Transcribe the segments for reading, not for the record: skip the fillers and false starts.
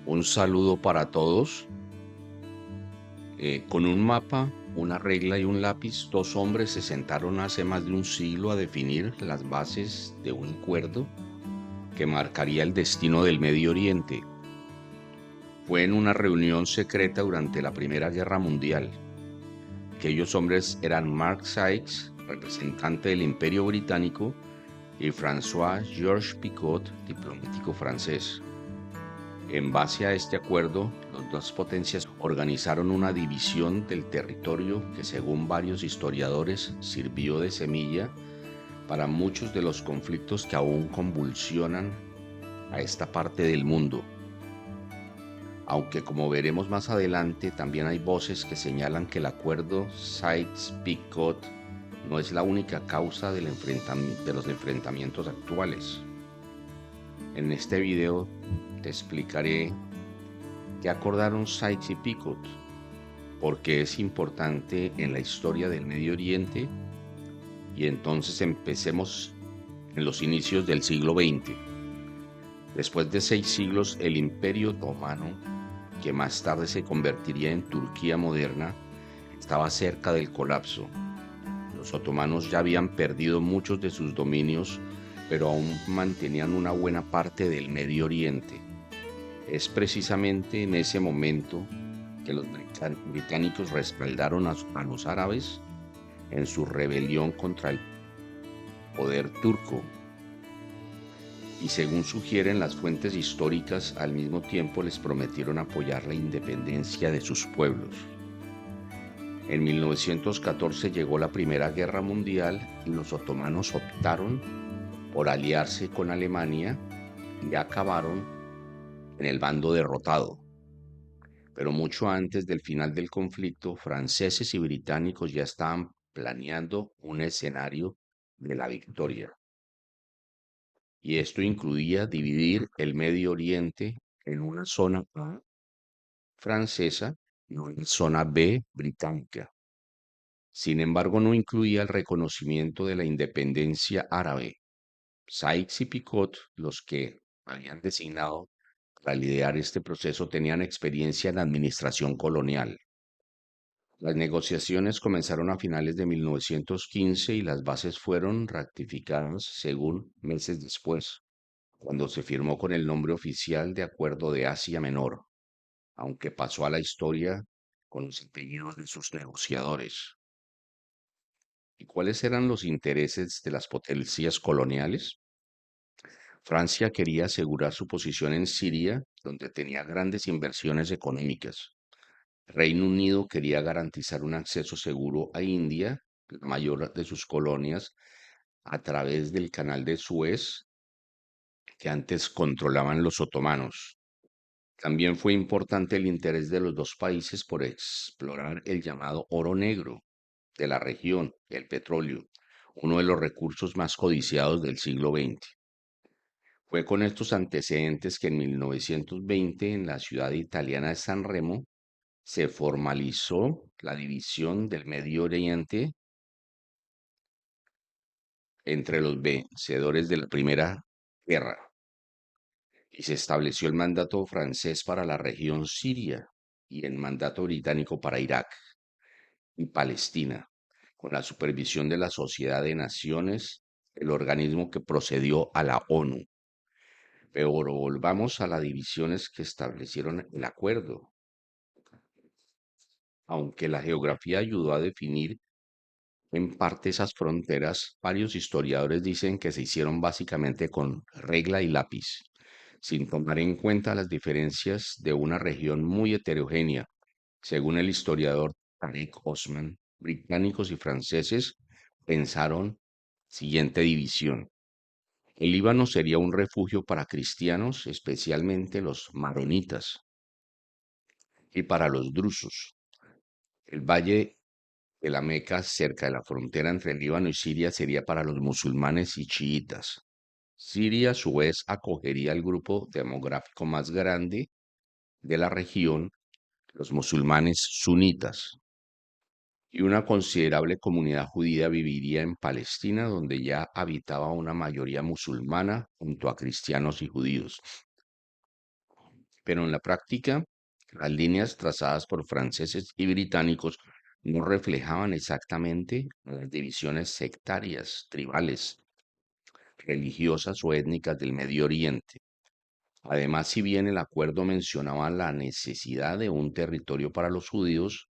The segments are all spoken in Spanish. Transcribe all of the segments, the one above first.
Un saludo para todos. Con un mapa, una regla y un lápiz, dos hombres se sentaron hace más de un siglo a definir las bases de un acuerdo que marcaría el destino del Medio Oriente. Fue en una reunión secreta durante la Primera Guerra Mundial. Aquellos hombres eran Mark Sykes, representante del Imperio Británico, y François-Georges Picot, diplomático francés. En base a este acuerdo, las dos potencias organizaron una división del territorio que, según varios historiadores, sirvió de semilla para muchos de los conflictos que aún convulsionan a esta parte del mundo. Aunque, como veremos más adelante, también hay voces que señalan que el acuerdo Sykes-Picot no es la única causa de los enfrentamientos actuales. En este video te explicaré qué acordaron Sykes y Picot, por qué es importante en la historia del Medio Oriente, y entonces empecemos en los inicios del siglo XX. Después de 6 siglos, el Imperio Otomano, que más tarde se convertiría en Turquía moderna, estaba cerca del colapso. Los otomanos ya habían perdido muchos de sus dominios, pero aún mantenían una buena parte del Medio Oriente. Es precisamente en ese momento que los británicos respaldaron a los árabes en su rebelión contra el poder turco. Y según sugieren las fuentes históricas, al mismo tiempo les prometieron apoyar la independencia de sus pueblos. En 1914 llegó la Primera Guerra Mundial y los otomanos optaron por aliarse con Alemania y acabaron en el bando derrotado. Pero mucho antes del final del conflicto, franceses y británicos ya estaban planeando un escenario de la victoria. Y esto incluía dividir el Medio Oriente en una zona A francesa y una zona B británica. Sin embargo, no incluía el reconocimiento de la independencia árabe. Sykes y Picot, los que habían designado para liderar este proceso, tenían experiencia en administración colonial. Las negociaciones comenzaron a finales de 1915 y las bases fueron ratificadas según meses después, cuando se firmó con el nombre oficial de Acuerdo de Asia Menor, aunque pasó a la historia con los apellidos de sus negociadores. ¿Y cuáles eran los intereses de las potencias coloniales? Francia quería asegurar su posición en Siria, donde tenía grandes inversiones económicas. Reino Unido quería garantizar un acceso seguro a India, la mayor de sus colonias, a través del canal de Suez que antes controlaban los otomanos. También fue importante el interés de los dos países por explorar el llamado oro negro de la región, el petróleo, uno de los recursos más codiciados del siglo XX. Fue con estos antecedentes que en 1920, en la ciudad italiana de San Remo, se formalizó la división del Medio Oriente entre los vencedores de la Primera Guerra y se estableció el mandato francés para la región siria y el mandato británico para Irak y Palestina, con la supervisión de la Sociedad de Naciones, el organismo que procedió a la ONU. Pero volvamos a las divisiones que establecieron el acuerdo. Aunque la geografía ayudó a definir en parte esas fronteras, varios historiadores dicen que se hicieron básicamente con regla y lápiz, sin tomar en cuenta las diferencias de una región muy heterogénea. Según el historiador Tarek Osman, británicos y franceses pensaron siguiente división. El Líbano sería un refugio para cristianos, especialmente los maronitas, y para los drusos. El valle de la Meca, cerca de la frontera entre Líbano y Siria, sería para los musulmanes y chiitas. Siria, a su vez, acogería el grupo demográfico más grande de la región, los musulmanes sunitas, y una considerable comunidad judía viviría en Palestina, donde ya habitaba una mayoría musulmana junto a cristianos y judíos. pero en la práctica las líneas trazadas por franceses y británicos no reflejaban exactamente las divisiones sectarias, tribales, religiosas o étnicas del Medio Oriente. Además, si bien el acuerdo mencionaba la necesidad de un territorio para los judíos,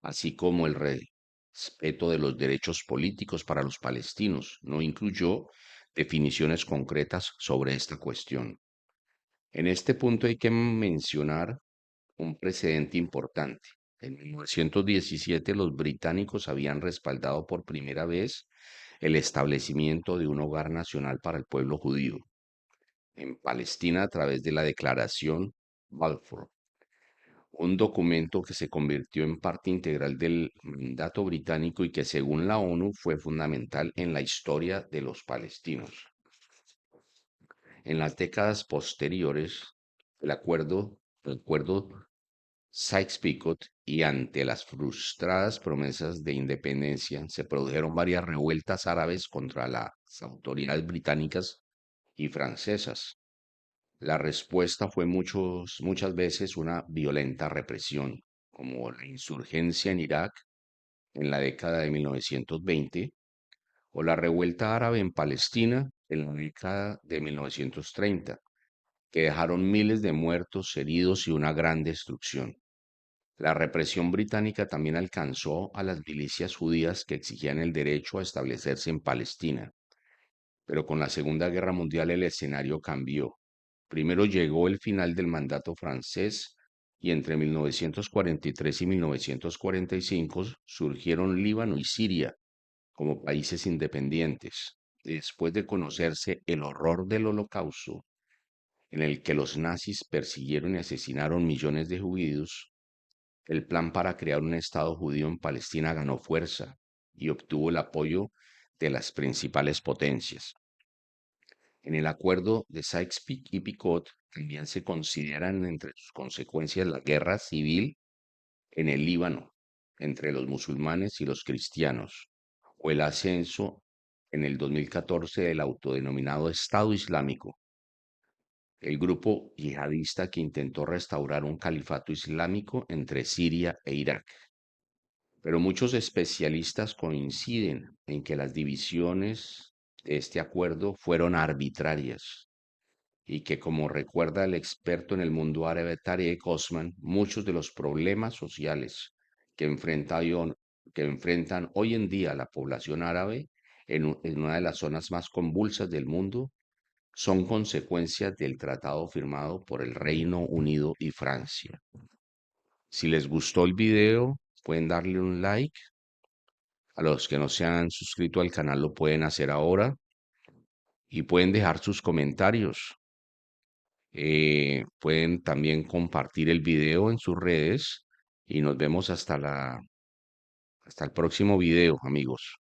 así como el respeto de los derechos políticos para los palestinos, no incluyó definiciones concretas sobre esta cuestión. En este punto hay que mencionar un precedente importante. En 1917 los británicos habían respaldado por primera vez el establecimiento de un hogar nacional para el pueblo judío en Palestina a través de la Declaración Balfour, un documento que se convirtió en parte integral del mandato británico y que según la ONU fue fundamental en la historia de los palestinos. En las décadas posteriores, el acuerdo Sykes-Picot y ante las frustradas promesas de independencia, se produjeron varias revueltas árabes contra las autoridades británicas y francesas. La respuesta fue muchas veces una violenta represión, como la insurgencia en Irak en la década de 1920 o la revuelta árabe en Palestina en la década de 1930, que dejaron miles de muertos, heridos y una gran destrucción. La represión británica también alcanzó a las milicias judías que exigían el derecho a establecerse en Palestina. Pero con la Segunda Guerra Mundial el escenario cambió. Primero llegó el final del mandato francés y entre 1943 y 1945 surgieron Líbano y Siria como países independientes. Después de conocerse el horror del Holocausto, en el que los nazis persiguieron y asesinaron millones de judíos, el plan para crear un Estado judío en Palestina ganó fuerza y obtuvo el apoyo de las principales potencias. En el acuerdo de Sykes-Picot también se consideran entre sus consecuencias la guerra civil en el Líbano entre los musulmanes y los cristianos, o el ascenso en el 2014 del autodenominado Estado Islámico, el grupo yihadista que intentó restaurar un califato islámico entre Siria e Irak. Pero muchos especialistas coinciden en que las divisiones de este acuerdo fueron arbitrarias y que, como recuerda el experto en el mundo árabe Tarek Osman, muchos de los problemas sociales que, que enfrentan hoy en día la población árabe en una de las zonas más convulsas del mundo son consecuencias del tratado firmado por el Reino Unido y Francia. Si les gustó el video, pueden darle un like. A los que no se han suscrito al canal lo pueden hacer ahora y pueden dejar sus comentarios. Pueden también compartir el video en sus redes y nos vemos hasta el próximo video, amigos.